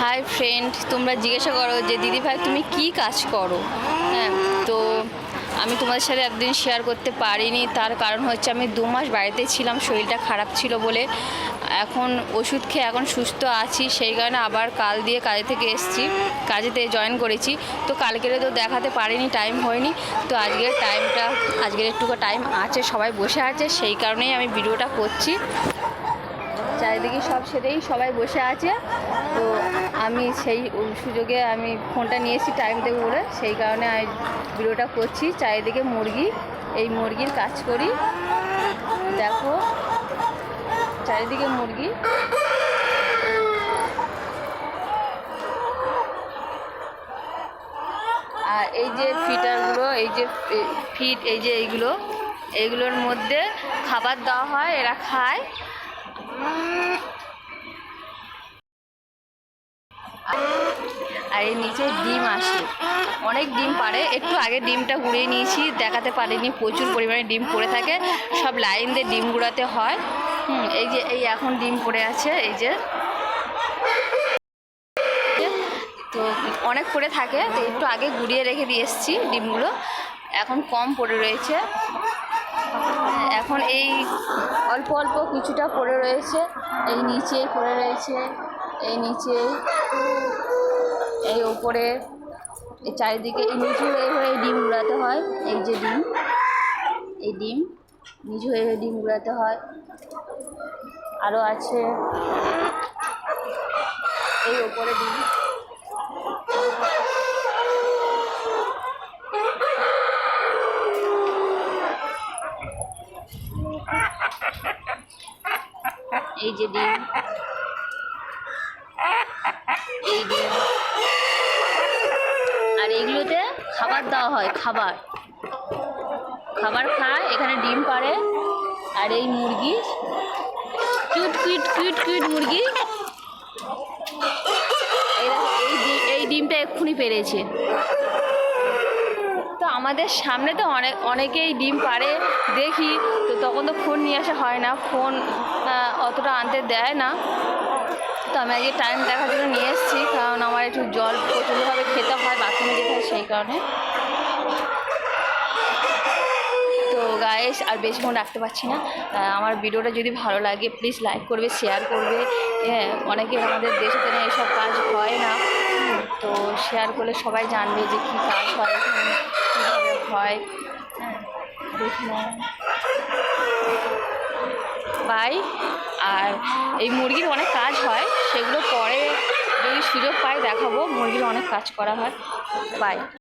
Hi friend, তোমরা জিজ্ঞাসা করো যে দিদি ভাই তুমি কি কাজ করো। হ্যাঁ, তো আমি তোমাদের সাথে একদিন শেয়ার করতে পারিনি, তার কারণ হচ্ছে আমি 2 মাস বাড়িতে ছিলাম, শরীরটা খারাপ ছিল বলে। এখন ওষুধ খেয়ে এখন সুস্থ আছি, সেই কারণে আবার কাল দিয়ে কাজে থেকে এসেছি, কাজেতে জয়েন করেছি। তো কালকেরে তো দেখাতে পারিনি, টাইম হয়নি। তো আজকের একটুকু টাইম আছে, সবাই বসে আছে, সেই কারণেই আমি ভিডিওটা করছি। চারিদিকে সব সেরেই সবাই বসে আছে, তো আমি সেই সুযোগে আমি ফোনটা নিয়েছি টাইম দেবো বলে, সেই কারণে আমি ভিডিওটা করছি। চারিদিকে মুরগি, এই মুরগির কাজ করি, দেখো চারিদিকে মুরগি। আর এই যে ফিটারগুলো, এই যে ফিট, এই যে এইগুলোর মধ্যে খাবার দেওয়া হয়, এরা খায়। আর এর নিচে ডিম আসে, অনেক ডিম পারে। একটু আগে ডিমটা গুঁড়িয়ে নিয়েছি, দেখাতে পারিনি, প্রচুর পরিমাণে ডিম পড়ে থাকে, সব লাইন দিয়ে ডিম গুঁড়াতে হয়। এই এখন ডিম পড়ে আছে, এই যে তো অনেক পড়ে থাকে, তো একটু আগে গুঁড়িয়ে রেখে দিয়ে এসেছি ডিমগুলো, এখন কম পড়ে রয়েছে। এখন এই অল্প অল্প কিছুটা পড়ে রয়েছে, এই নিচে পড়ে রয়েছে, এই নিচে, এই ওপরে, এই চারিদিকে, এই নিচু হয়ে হয়ে ডিম উড়াতে হয়। এই যে ডিম, এই ডিম নিচু হয়ে হয়ে ডিম উড়াতে হয়। আরও আছে এই ওপরে ডিম। এই যে ডিম, এই ডিম। আর এইগুলোতে খাবার দেওয়া হয়, খাবার খায়, এখানে ডিম পাড়ে। আর এই মুরগি, কিউট কিউট কিউট কিউট মুরগি, এই ডিমটা এক্ষুনি পেড়েছে। তো আমাদের সামনে তো অনেকেই ডিম পাড়ে দেখি, তো তখন তো ফোন নিয়ে আসা হয় না, ফোন অতটা আনতে দেয় না। তো আমি আজকে টাইম দেখার জন্য নিয়ে এসেছি, কারণ আমার একটু জল প্রচণ্ডভাবে খেতে হয়, বাথরুমে যেতে হয়, সেই কারণে। তো গাইস আর বেশিক্ষণ রাখতে পারছি না, আমার ভিডিওটা যদি ভালো লাগে প্লিজ লাইক করবে, শেয়ার করবে। হ্যাঁ, অনেকে আমাদের দেশে তো এইসব কাজ হয় না, তো শেয়ার করলে সবাই জানবে যে কী কাজ হয়, কীভাবে হয়। হ্যাঁ, দেখুন বাই। আর এই মুরগির অনেক কাজ হয়, সেগুলো পরে যদি সুযোগ পাই দেখাবো। মুরগির অনেক কাজ করা হয়। বাই।